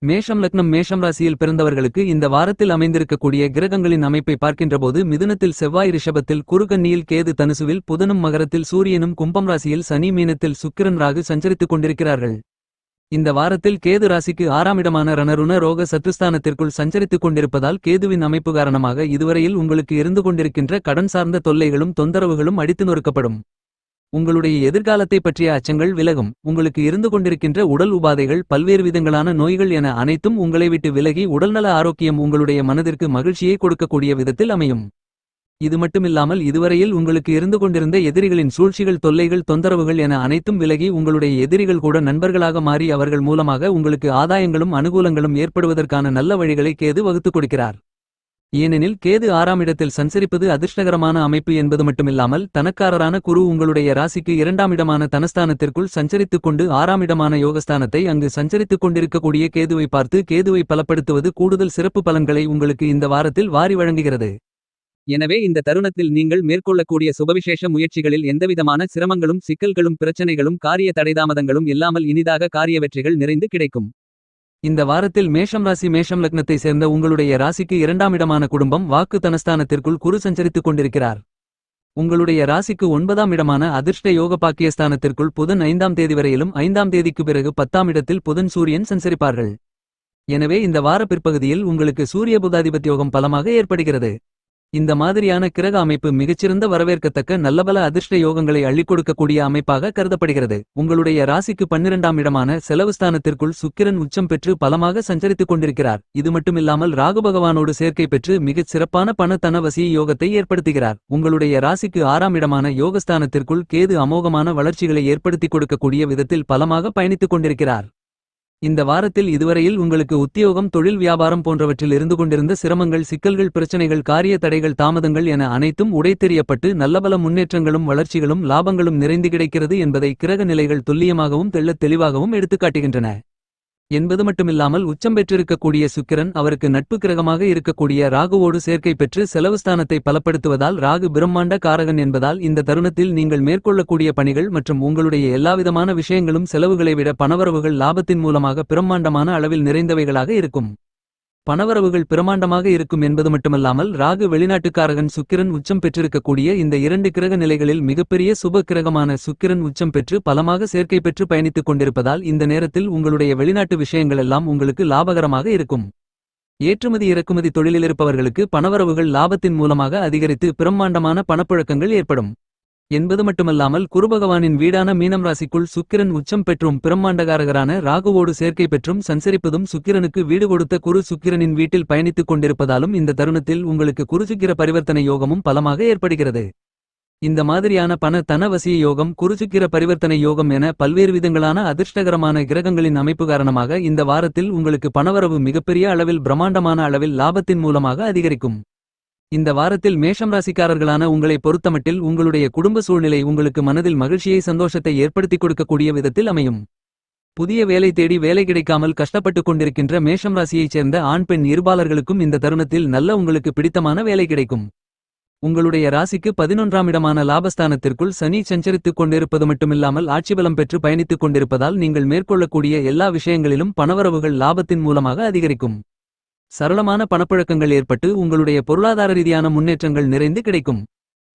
மேஷம் லக்னம் மேஷம் ராசியில் பிறந்தவர்களுக்கு இந்த வாரத்தில் அமைந்திருக்கக்கூடிய கிரகங்களின் அமைப்பை பார்க்கின்றபோது மிதுனத்தில் செவ்வாய் ரிஷபத்தில் குரு கன்னியில் கேது தனுசுவில் புதனும் மகரத்தில் சூரியனும் கும்பம் ராசியில் சனி மீனத்தில் சுக்கிரன் ராகு சஞ்சரித்துக் கொண்டிருக்கிறார்கள். இந்த வாரத்தில் கேது ராசிக்கு 6ஆம் இடமான ரணருண ரோக சத்துஸ்தானத்திற்குள் சஞ்சரித்துக் கொண்டிருப்பதால் கேதுவின் அமைப்பு காரணமாக இதுவரையில் உங்களுக்கு இருந்து கொண்டிருக்கின்ற கடன் சார்ந்த தொல்லைகளும் தொந்தரவுகளும் அடித்து நொறுக்கப்படும். உங்களுடைய எதிர்காலத்தை பற்றிய அச்சங்கள் விலகும். உங்களுக்கு இருந்து கொண்டிருக்கின்ற உடல் உபாதைகள் பல்வேறு விதங்களான நோய்கள் என அனைத்தும் உங்களை விட்டு விலகி உடல்நல ஆரோக்கியம் உங்களுடைய மனதிற்கு மகிழ்ச்சியை கொடுக்கக்கூடிய விதத்தில் அமையும். இது மட்டுமில்லாமல் இதுவரையில் உங்களுக்கு இருந்து கொண்டிருந்த எதிரிகளின் சூழ்ச்சிகள் தொல்லைகள் தொந்தரவுகள் என அனைத்தும் விலகி உங்களுடைய எதிரிகள் கூட நண்பர்களாக மாறி அவர்கள் மூலமாக உங்களுக்கு ஆதாயங்களும் அனுகூலங்களும் ஏற்படுவதற்கான நல்ல வழிகளை கேது வகுத்துக் கொடுக்கிறார். ஏனெனில் கேது 6ஆம் இடத்தில் சஞ்சரிப்பது அதிர்ஷ்டகரமான அமைப்பு என்பது மட்டுமில்லாமல் தனக்காரரான குரு உங்களுடைய ராசிக்கு 2ஆம் இடமான தனஸ்தானத்திற்குள் சஞ்சரித்துக் கொண்டு 6ஆம் இடமான யோகஸ்தானத்தை அங்கு சஞ்சரித்துக் கொண்டிருக்கக்கூடிய கேதுவை பார்த்து கேதுவை பலப்படுத்துவது கூடுதல் சிறப்பு பலன்களை உங்களுக்கு இந்த வாரத்தில் வாரி வழங்குகிறது. எனவே இந்த தருணத்தில் நீங்கள் மேற்கொள்ளக்கூடிய சுபவிசேஷ முயற்சிகளில் எந்தவிதமான சிரமங்களும் சிக்கல்களும் பிரச்சனைகளும் காரிய தடைதாமதங்களும் இல்லாமல் இனிதாக காரிய வெற்றிகள் நிறைந்து கிடைக்கும். இந்த வாரத்தில் மேஷம் ராசி மேஷம் லக்னத்தை சேர்ந்த உங்களுடைய ராசிக்கு 2ஆம் இடமான குடும்பம் வாக்கு தனஸ்தானத்திற்குள் குரு சஞ்சரித்துக் கொண்டிருக்கிறார். உங்களுடைய ராசிக்கு 9ஆம் இடமான அதிர்ஷ்ட யோக பாக்கியஸ்தானத்திற்குள் புதன் 5ஆம் தேதி வரையிலும் 5ஆம் தேதிக்கு பிறகு 10ஆம் இடத்தில் புதன் சூரியன் சஞ்சரிப்பார்கள். எனவே இந்த வார பிற்பகுதியில் உங்களுக்கு சூரிய புதாதிபத்தியோகம் பலமாக ஏற்படுகிறது. இந்த மாதிரியான கிரக அமைப்பு மிகச்சிறந்த வரவேற்கத்தக்க நல்லபல அதிர்ஷ்ட யோகங்களை அள்ளிக் கொடுக்கக்கூடிய அமைப்பாக கருதப்படுகிறது. உங்களுடைய ராசிக்கு 12ஆம் இடமான செலவுஸ்தானத்திற்குள் சுக்கிரன் உச்சம் பெற்று பலமாக சஞ்சரித்துக் கொண்டிருக்கிறார். இது மட்டுமில்லாமல் ராகு பகவானோடு சேர்க்கை பெற்று மிகச் சிறப்பான பண தன வசிய யோகத்தை ஏற்படுத்துகிறார். உங்களுடைய ராசிக்கு 6ஆம் இடமான யோகஸ்தானத்திற்குள் கேது அமோகமான வளர்ச்சிகளை ஏற்படுத்திக் கொடுக்கக்கூடிய விதத்தில் பலமாக பயணித்துக் கொண்டிருக்கிறார். இந்த வாரத்தில் இதுவரையில் உங்களுக்கு உத்தியோகம் தொழில் வியாபாரம் போன்றவற்றில் இருந்து கொண்டிருந்த சிரமங்கள் சிக்கல்கள் பிரச்சனைகள் காரிய தடைகள் தாமதங்கள் என அனைத்தும் உடைத்தெறியப்பட்டு நல்லபல முன்னேற்றங்களும் வளர்ச்சிகளும் லாபங்களும் நிறைந்து கிடைக்கிறது என்பதை கிரக நிலைகள் துல்லியமாகவும் தெள்ளத் தெளிவாகவும் எடுத்துக்காட்டுகின்றன. என்பது மட்டுமில்லாமல் உச்சம் பெற்றிருக்கக்கூடிய சுக்கிரன் அவருக்கு நட்பு கிரகமாக இருக்கக்கூடிய ராகுவோடு சேர்க்கை பெற்று செலவுஸ்தானத்தை பலப்படுத்துவதால் ராகு பிரம்மாண்ட காரகன் என்பதால் இந்த தருணத்தில் நீங்கள் மேற்கொள்ளக்கூடிய பணிகள் மற்றும் உங்களுடைய எல்லாவிதமான விஷயங்களும் செலவுகளை விட பணவரவுகள் லாபத்தின் மூலமாக பிரம்மாண்டமான அளவில் நிறைந்தவைகளாக இருக்கும். பணவரவுகள் பிரமாண்டமாக இருக்கும் என்பது மட்டுமல்லாமல் ராகு வெளிநாட்டுக்காரகன் சுக்கிரன் உச்சம் பெற்றிருக்கக்கூடிய இந்த 2 கிரக நிலைகளில் மிகப்பெரிய சுப கிரகமான சுக்கிரன் உச்சம் பெற்று பலமாக சேர்க்கை பெற்று பயணித்துக் கொண்டிருப்பதால் இந்த நேரத்தில் உங்களுடைய வெளிநாட்டு விஷயங்களெல்லாம் உங்களுக்கு லாபகரமாக இருக்கும். ஏற்றுமதி இறக்குமதி தொழிலில் இருப்பவர்களுக்கு பணவரவுகள் லாபத்தின் மூலமாக அதிகரித்து பிரம்மாண்டமான பணப்புழக்கங்கள் ஏற்படும். என்பது மட்டுமல்லாமல் குருபகவானின் வீடான மீனம் ராசிக்குள் சுக்கிரன் உச்சம் பெற்றும் பிரம்மாண்டகாரகரான ராகுவோடு சேர்க்கை பெற்றும் சஞ்சரிப்பதும் சுக்கிரனுக்கு வீடு கொடுத்த குரு சுக்கிரனின் வீட்டில் பயணித்துக் கொண்டிருப்பதாலும் இந்த தருணத்தில் உங்களுக்கு குருசுக்கிர பரிவர்த்தனை யோகமும் பலமாக ஏற்படுகிறது. இந்த மாதிரியான பண தன வசிய யோகம் குருசுக்கிர பரிவர்த்தனை யோகம் என பல்வேறு விதங்களான அதிர்ஷ்டகரமான கிரகங்களின் அமைப்பு காரணமாக இந்த வாரத்தில் உங்களுக்கு பணவரவு மிகப்பெரிய அளவில் பிரம்மாண்டமான அளவில் லாபத்தின் மூலமாக அதிகரிக்கும். இந்த வாரத்தில் மேஷம் ராசிக்காரர்களான உங்களை பொறுத்தமட்டில் உங்களுடைய குடும்ப சூழ்நிலை உங்களுக்கு மனதில் மகிழ்ச்சியை சந்தோஷத்தை ஏற்படுத்திக் கொடுக்கக்கூடிய விதத்தில் அமையும். புதிய வேலை தேடி வேலை கிடைக்காமல் கஷ்டப்பட்டுக் கொண்டிருக்கின்ற மேஷம் ராசியைச் சேர்ந்த ஆண் பெண் இருபாலர்களுக்கும் இந்த தருணத்தில் நல்ல உங்களுக்கு பிடித்தமான வேலை கிடைக்கும். உங்களுடைய ராசிக்கு 11ஆம் இடமான லாபஸ்தானத்திற்குள் சனி சஞ்சரித்துக் கொண்டிருப்பது மட்டுமில்லாமல் ஆட்சிபலம் பெற்று பயணித்துக் கொண்டிருப்பதால் நீங்கள் மேற்கொள்ளக்கூடிய எல்லா விஷயங்களிலும் பணவரவுகள் லாபத்தின் மூலமாக அதிகரிக்கும். சரளமான பணப்புழக்கங்கள் ஏற்பட்டு உங்களுடைய பொருளாதார ரீதியான முன்னேற்றங்கள் நிறைந்து கிடைக்கும்.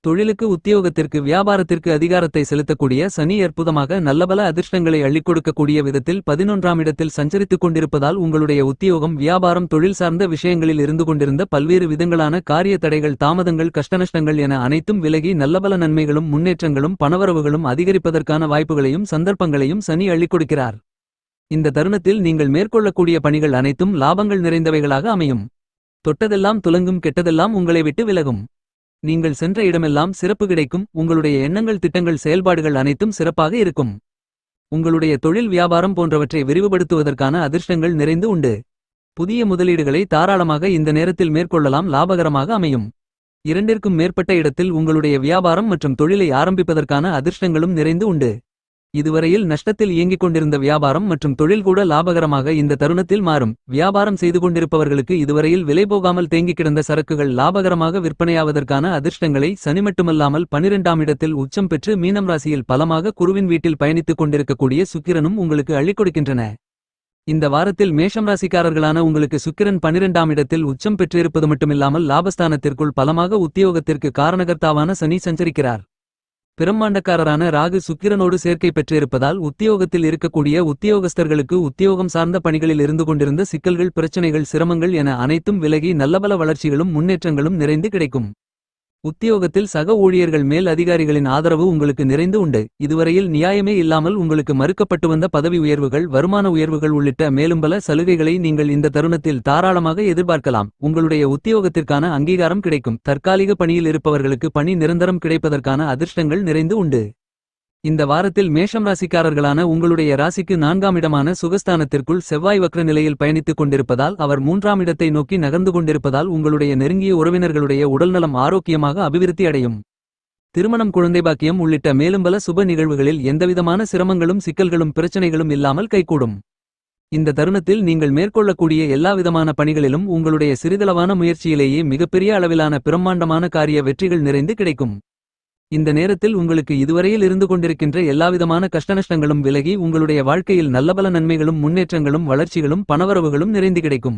தொழிலுக்கு உத்தியோகத்திற்கு வியாபாரத்திற்கு அதிகாரத்தை செலுத்தக்கூடிய சனி அற்புதமாக நல்லபல அதிர்ஷ்டங்களை அள்ளிக் கொடுக்கக்கூடிய விதத்தில் 11ஆம் இடத்தில் சஞ்சரித்துக் கொண்டிருப்பதால் உங்களுடைய உத்தியோகம் வியாபாரம் தொழில் சார்ந்த விஷயங்களில் இருந்து கொண்டிருந்த பல்வேறு விதங்களான காரிய தடைகள் தாமதங்கள் கஷ்டநஷ்டங்கள் என அனைத்தும் விலகி நல்லபல நன்மைகளும் முன்னேற்றங்களும் பணவரவுகளும் அதிகரிப்பதற்கான வாய்ப்புகளையும் சந்தர்ப்பங்களையும் சனி அள்ளிக் கொடுக்கிறார். இந்த தருணத்தில் நீங்கள் மேற்கொள்ளக்கூடிய பணிகள் அனைத்தும் லாபங்கள் நிறைந்தவைகளாக அமையும். தொட்டதெல்லாம் துலங்கும் கெட்டதெல்லாம் உங்களை விட்டு விலகும். நீங்கள் சென்ற இடமெல்லாம் சிறப்பு கிடைக்கும். உங்களுடைய எண்ணங்கள் திட்டங்கள் செயல்பாடுகள் அனைத்தும் சிறப்பாக இருக்கும். உங்களுடைய தொழில் வியாபாரம் போன்றவற்றை விரிவுபடுத்துவதற்கான அதிர்ஷ்டங்கள் நிறைந்து உண்டு. புதிய முதலீடுகளை தாராளமாக இந்த நேரத்தில் மேற்கொள்ளலாம் லாபகரமாக அமையும். 2ற்கும் மேற்பட்ட இடத்தில் உங்களுடைய வியாபாரம் மற்றும் தொழிலை ஆரம்பிப்பதற்கான அதிர்ஷ்டங்களும் நிறைந்து உண்டு. இதுவரையில் நஷ்டத்தில் இயங்கிக் கொண்டிருந்த வியாபாரம் மற்றும் தொழில் கூட லாபகரமாக இந்த தருணத்தில் மாறும். வியாபாரம் செய்து கொண்டிருப்பவர்களுக்கு இதுவரையில் விலை போகாமல் தேங்கிக் கிடந்த சரக்குகள் லாபகரமாக விற்பனையாவதற்கான அதிர்ஷ்டங்களை சனி மட்டுமல்லாமல் 12ஆம் இடத்தில் உச்சம் பெற்று மீனம் ராசியில் பலமாக குருவின் வீட்டில் பயணித்துக் கொண்டிருக்கக்கூடிய சுக்கிரனும் உங்களுக்கு அள்ளிக் கொடுக்கின்றன. இந்த வாரத்தில் மேஷம் ராசிக்காரர்களான உங்களுக்கு சுக்கிரன் 12ஆம் இடத்தில் உச்சம் பெற்றிருப்பது மட்டுமில்லாமல் லாபஸ்தானத்திற்குள் பலமாக உத்தியோகத்திற்கு காரணகர்த்தாவான சனி சஞ்சரிக்கிறார். பிரம்மாண்டக்காரரான ராகு சுக்கிரனோடு சேர்க்கை பெற்றிருப்பதால் உத்தியோகத்தில் இருக்கக்கூடிய உத்தியோகஸ்தர்களுக்கு உத்தியோகம் சார்ந்த பணிகளில் இருந்து கொண்டிருந்த சிக்கல்கள், பிரச்சனைகள், சிரமங்கள் என அனைத்தும் விலகி நல்லபல வளர்ச்சிகளும் முன்னேற்றங்களும் நிறைந்து கிடைக்கும். உத்தியோகத்தில் சக ஊழியர்கள் மேல் அதிகாரிகளின் ஆதரவு உங்களுக்கு நிறைந்து உண்டு. இதுவரையில் நியாயமே இல்லாமல் உங்களுக்கு மறுக்கப்பட்டு வந்த பதவி உயர்வுகள், வருமான உயர்வுகள் உள்ளிட்ட மேலும் பல சலுகைகளை நீங்கள் இந்த தருணத்தில் தாராளமாக எதிர்பார்க்கலாம். உங்களுடைய உத்தியோகத்திற்கான அங்கீகாரம் கிடைக்கும். தற்காலிக பணியில் இருப்பவர்களுக்கு பணி நிரந்தரம் கிடைப்பதற்கான அதிர்ஷ்டங்கள் நிறைந்து உண்டு. இந்த வாரத்தில் மேஷம் ராசிக்காரர்களான உங்களுடைய ராசிக்கு 4ஆம் இடமான சுகஸ்தானத்திற்குள் செவ்வாய் வக்ர நிலையில் பயணித்துக் கொண்டிருப்பதால், அவர் 3ஆம் இடத்தை நோக்கி நகர்ந்து கொண்டிருப்பதால் உங்களுடைய நெருங்கிய உறவினர்களுடைய உடல்நலம் ஆரோக்கியமாக அபிவிருத்தி அடையும். திருமணம், குழந்தை பாக்கியம் உள்ளிட்ட மேலும் பல சுப நிகழ்வுகளில் எந்தவிதமான சிரமங்களும், சிக்கல்களும், பிரச்சனைகளும் இல்லாமல் கைகூடும். இந்த தருணத்தில் நீங்கள் மேற்கொள்ளக்கூடிய எல்லாவிதமான பணிகளிலும் உங்களுடைய சிறிதளவான முயற்சியிலேயே மிகப்பெரிய அளவிலான பிரம்மாண்டமான காரிய வெற்றிகள் நிறைந்து கிடைக்கும். இந்த நேரத்தில் உங்களுக்கு இதுவரையில் இருந்து கொண்டிருக்கின்ற எல்லாவிதமான கஷ்டநஷ்டங்களும் விலகி உங்களுடைய வாழ்க்கையில் நல்லபல நன்மைகளும், முன்னேற்றங்களும், வளர்ச்சிகளும், பணவரவுகளும் நிறைந்து கிடைக்கும்.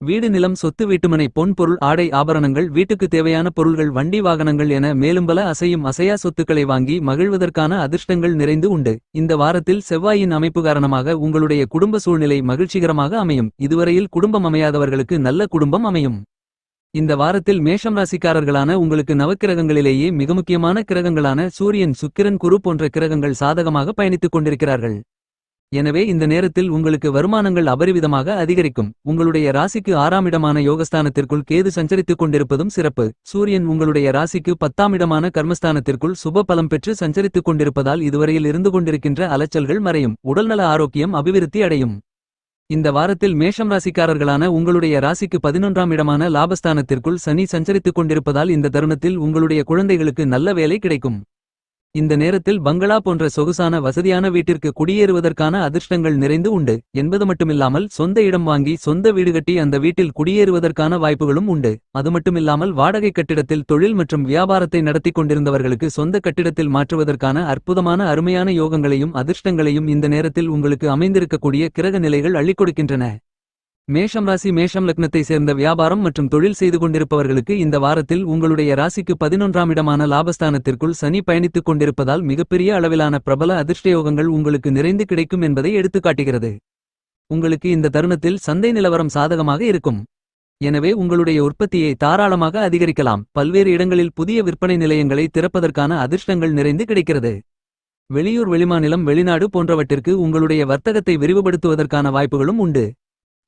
வீடு, நிலம், சொத்து, வீட்டுமனை, பொன் பொருள், ஆடை ஆபரணங்கள், வீட்டுக்கு தேவையான பொருள்கள், வண்டி வாகனங்கள் என மேலும் பல அசையும் அசையா சொத்துக்களை வாங்கி மகிழ்வதற்கான அதிர்ஷ்டங்கள் நிறைந்து உண்டு. இந்த வாரத்தில் செவ்வாயின் அமைப்பு காரணமாக உங்களுடைய குடும்ப சூழ்நிலை மகிழ்ச்சிகரமாக அமையும். இதுவரையில் குடும்பம் அமையாதவர்களுக்கு நல்ல குடும்பம் அமையும். இந்த வாரத்தில் மேஷம் ராசிக்காரர்களான உங்களுக்கு நவக்கிரகங்களிலேயே மிக முக்கியமான கிரகங்களான சூரியன், சுக்கிரன், குரு போன்ற கிரகங்கள் சாதகமாக பயணித்துக் கொண்டிருக்கிறார்கள். எனவே இந்த நேரத்தில் உங்களுக்கு வருமானங்கள் அபரிவிதமாக அதிகரிக்கும். உங்களுடைய ராசிக்கு 6ஆம் இடமான யோகஸ்தானத்திற்குள் கேது சஞ்சரித்துக் கொண்டிருப்பதும் சிறப்பு. சூரியன் உங்களுடைய ராசிக்கு 10ஆம் இடமான கர்மஸ்தானத்திற்குள் சுப பலம் பெற்று சஞ்சரித்துக் கொண்டிருப்பதால் இதுவரையில் இருந்து கொண்டிருக்கின்ற அலைச்சல்கள் மறையும். உடல்நல ஆரோக்கியம் அபிவிருத்தி அடையும். இந்த வாரத்தில் மேஷம் ராசிக்காரர்களான உங்களுடைய ராசிக்கு 11ஆம் இடமான லாபஸ்தானத்திற்குள் சனி சஞ்சரித்துக் கொண்டிருப்பதால் இந்த தருணத்தில் உங்களுடைய குழந்தைகளுக்கு நல்ல வேலை கிடைக்கும். இந்த நேரத்தில் பங்களா போன்ற சொகுசான வசதியான வீட்டிற்கு குடியேறுவதற்கான அதிர்ஷ்டங்கள் நிறைந்து உண்டு என்பது மட்டுமில்லாமல், சொந்த இடம் வாங்கி சொந்த வீடு கட்டி அந்த வீட்டில் குடியேறுவதற்கான வாய்ப்புகளும் உண்டு. அது மட்டுமில்லாமல், வாடகை கட்டிடத்தில் தொழில் மற்றும் வியாபாரத்தை நடத்தி கொண்டிருந்தவர்களுக்கு சொந்த கட்டிடத்தில் மாற்றுவதற்கான அற்புதமான அருமையான யோகங்களையும் அதிர்ஷ்டங்களையும் இந்த நேரத்தில் உங்களுக்கு அமைந்திருக்கக்கூடிய கிரக நிலைகள் அள்ளிக் கொடுக்கின்றன. மேஷம் ராசி, மேஷம் லக்னத்தை சேர்ந்த வியாபாரம் மற்றும் தொழில் செய்து கொண்டிருப்பவர்களுக்கு இந்த வாரத்தில் உங்களுடைய ராசிக்கு 11ஆம் இடமான லாபஸ்தானத்திற்குள் சனி பயணித்துக் கொண்டிருப்பதால் மிகப்பெரிய அளவிலான பிரபல அதிர்ஷ்டயோகங்கள் உங்களுக்கு நிறைந்து கிடைக்கும் என்பதை எடுத்துக்காட்டுகிறது. உங்களுக்கு இந்த தருணத்தில் சந்தை நிலவரம் சாதகமாக இருக்கும். எனவே உங்களுடைய உற்பத்தியை தாராளமாக அதிகரிக்கலாம். பல்வேறு இடங்களில் புதிய விற்பனை நிலையங்களை திறப்பதற்கான அதிர்ஷ்டங்கள் நிறைந்து கிடைக்கிறது. வெளியூர், வெளிமாநிலம், வெளிநாடு போன்றவற்றிற்கு உங்களுடைய வர்த்தகத்தை விரிவுபடுத்துவதற்கான வாய்ப்புகளும் உண்டு.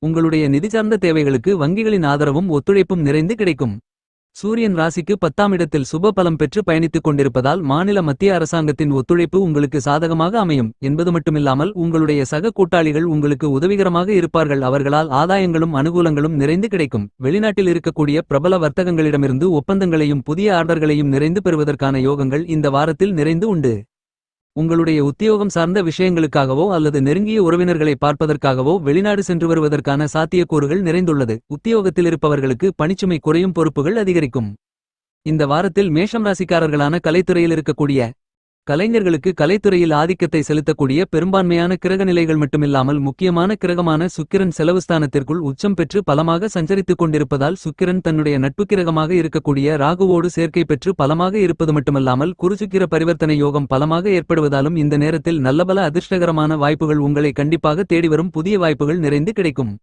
உங்களுடைய நிதி சார்ந்த தேவைகளுக்கு வங்கிகளின் ஆதரவும் ஒத்துழைப்பும் நிறைந்து கிடைக்கும். சூரியன் ராசிக்கு 10ஆம் இடத்தில் சுப பலம் பெற்று பயணித்துக் கொண்டிருப்பதால் மாநில, மத்திய அரசாங்கத்தின் ஒத்துழைப்பு உங்களுக்கு சாதகமாக அமையும் என்பது மட்டுமில்லாமல், உங்களுடைய சக கூட்டாளிகள் உங்களுக்கு உதவிகரமாக இருப்பார்கள். அவர்களால் ஆதாயங்களும் அனுகூலங்களும் நிறைந்து கிடைக்கும். வெளிநாட்டில் இருக்கக்கூடிய பிரபல வர்த்தகங்களிடமிருந்து ஒப்பந்தங்களையும் புதிய ஆர்டர்களையும் நிறைந்து பெறுவதற்கான யோகங்கள் இந்த வாரத்தில் நிறைந்து உண்டு. உங்களுடைய உத்தியோகம் சார்ந்த விஷயங்களுக்காகவோ அல்லது நெருங்கிய உறவினர்களை பார்ப்பதற்காகவோ வெளிநாடு சென்று வருவதற்கான சாத்தியக்கூறுகள் நிறைந்துள்ளது. உத்தியோகத்தில் இருப்பவர்களுக்கு பணிச்சுமை குறையும், பொறுப்புகள் அதிகரிக்கும். இந்த வாரத்தில் மேஷம் ராசிக்காரர்களான கலைத்துறையில் இருக்கக்கூடிய கலைஞர்களுக்கு கலைத்துறையில் ஆதிக்கத்தை செலுத்தக்கூடிய பெரும்பான்மையான கிரகநிலைகள் மட்டுமில்லாமல், முக்கியமான கிரகமான சுக்கிரன் செலவுஸ்தானத்திற்குள் உச்சம் பெற்று பலமாக சஞ்சரித்துக் கொண்டிருப்பதால் சுக்கிரன் தன்னுடைய நட்பு கிரகமாக இருக்கக்கூடிய ராகுவோடு சேர்க்கை பெற்று பலமாக இருப்பது மட்டுமல்லாமல், குருசுக்கிர பரிவர்த்தனை யோகம் பலமாக ஏற்படுவதாலும் இந்த நேரத்தில் நல்லபல அதிர்ஷ்டகரமான வாய்ப்புகள் உங்களை கண்டிப்பாக தேடிவரும். புதிய வாய்ப்புகள் நிறைந்து கிடைக்கும்.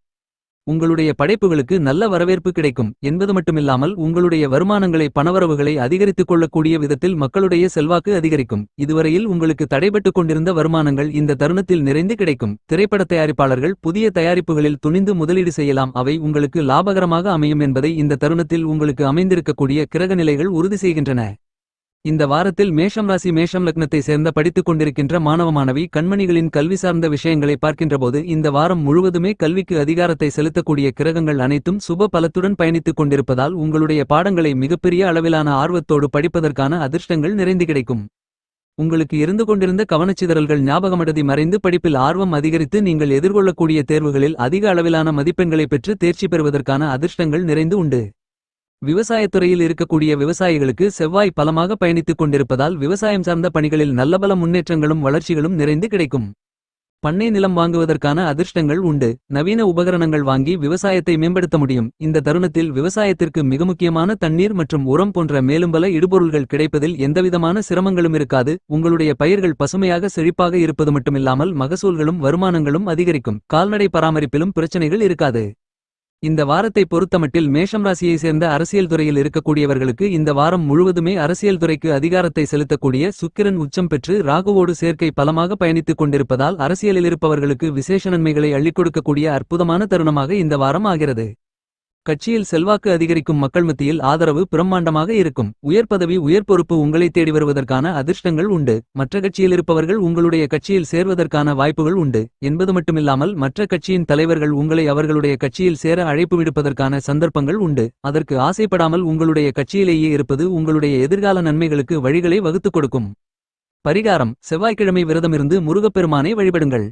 உங்களுடைய படைப்புகளுக்கு நல்ல வரவேற்பு கிடைக்கும் என்பது மட்டுமில்லாமல், உங்களுடைய வருமானங்களை, பணவரவுகளை அதிகரித்துக் கொள்ளக்கூடிய விதத்தில் மக்களுடைய செல்வாக்கு அதிகரிக்கும். இதுவரையில் உங்களுக்கு தடைபட்டுக் கொண்டிருந்த வருமானங்கள் இந்த தருணத்தில் நிறைந்து கிடைக்கும். திரைப்பட தயாரிப்பாளர்கள் புதிய தயாரிப்புகளில் துணிந்து முதலீடு செய்யலாம். அவை உங்களுக்கு லாபகரமாக அமையும் என்பதை இந்த தருணத்தில் உங்களுக்கு அமைந்திருக்கக்கூடிய கிரகநிலைகள் உறுதி செய்கின்றன. இந்த வாரத்தில் மேஷம் ராசி, மேஷம் லக்னத்தை சேர்ந்த படித்துக் கொண்டிருக்கின்ற மாணவ, மாணவி, கண்மணிகளின் கல்வி சார்ந்த விஷயங்களை பார்க்கின்றபோது இந்த வாரம் முழுவதுமே கல்விக்கு அதிகாரத்தை செலுத்தக்கூடிய கிரகங்கள் அனைத்தும் சுப பலத்துடன் பயணித்துக் கொண்டிருப்பதால் உங்களுடைய பாடங்களை மிகப்பெரிய அளவிலான ஆர்வத்தோடு படிப்பதற்கான அதிர்ஷ்டங்கள் நிறைந்து கிடைக்கும். உங்களுக்கு இருந்து கொண்டிருந்த கவனச்சிதறல்கள், ஞாபகமடதி மறைந்து படிப்பில் ஆர்வம் அதிகரித்து நீங்கள் எதிர்கொள்ளக்கூடிய தேர்வுகளில் அதிக அளவிலான மதிப்பெண்களை பெற்று தேர்ச்சி பெறுவதற்கான அதிர்ஷ்டங்கள் நிறைந்து உண்டு. விவசாயத்துறையில் இருக்கக்கூடிய விவசாயிகளுக்கு செவ்வாய் பலமாக பயணித்துக் கொண்டிருப்பதால் விவசாயம் சார்ந்த பணிகளில் நல்லபல முன்னேற்றங்களும் வளர்ச்சிகளும் நிறைந்து கிடைக்கும். பண்ணை நிலம் வாங்குவதற்கான அதிர்ஷ்டங்கள் உண்டு. நவீன உபகரணங்கள் வாங்கி விவசாயத்தை மேம்படுத்த முடியும். இந்த தருணத்தில் விவசாயத்திற்கு மிக முக்கியமான தண்ணீர் மற்றும் உரம் போன்ற மேலும் பல இடுபொருள்கள் கிடைப்பதில் எந்தவிதமான சிரமங்களும் இருக்காது. உங்களுடைய பயிர்கள் பசுமையாக செழிப்பாக இருப்பது மட்டுமில்லாமல் மகசூல்களும் வருமானங்களும் அதிகரிக்கும். கால்நடை பராமரிப்பிலும் பிரச்சனைகள் இருக்காது. இந்த வாரத்தை பொறுத்தமட்டில் மேஷம் ராசியை சேர்ந்த அரசியல் துறையில் இருக்கக்கூடியவர்களுக்கு இந்த வாரம் முழுவதுமே அரசியல் துறைக்கு அதிகாரத்தை செலுத்தக்கூடிய சுக்கிரன் உச்சம் பெற்று ராகுவோடு சேர்க்கை பலமாக பயணித்துக் கொண்டிருப்பதால் அரசியலில் இருப்பவர்களுக்கு விசேஷ நன்மைகளை அள்ளிக் கொடுக்கக்கூடிய அற்புதமான தருணமாக இந்த வாரம் ஆகிறது. கட்சியில் செல்வாக்கு அதிகரிக்கும். மக்கள் மத்தியில் ஆதரவு பிரம்மாண்டமாக இருக்கும். உயர் பதவி உயர் பொறுப்பு உங்களை தேடி வருவதற்கான அதிர்ஷ்டங்கள் உண்டு. மற்ற கட்சியில் இருப்பவர்கள் உங்களுடைய கட்சியில் சேர்வதற்கான வாய்ப்புகள் உண்டு என்பது மட்டுமில்லாமல் மற்ற கட்சியின் தலைவர்கள் உங்களை அவர்களுடைய கட்சியில் சேர அழைப்பு விடுப்பதற்கான சந்தர்ப்பங்கள் உண்டு. அதற்கு ஆசைப்படாமல் உங்களுடைய கட்சியிலேயே இருப்பது உங்களுடைய எதிர்கால நன்மைகளுக்கு வழிகளை வகுத்துக் கொடுக்கும். பரிகாரம்: செவ்வாய்க்கிழமை விரதமிருந்து முருகப்பெருமானை வழிபடுங்கள்.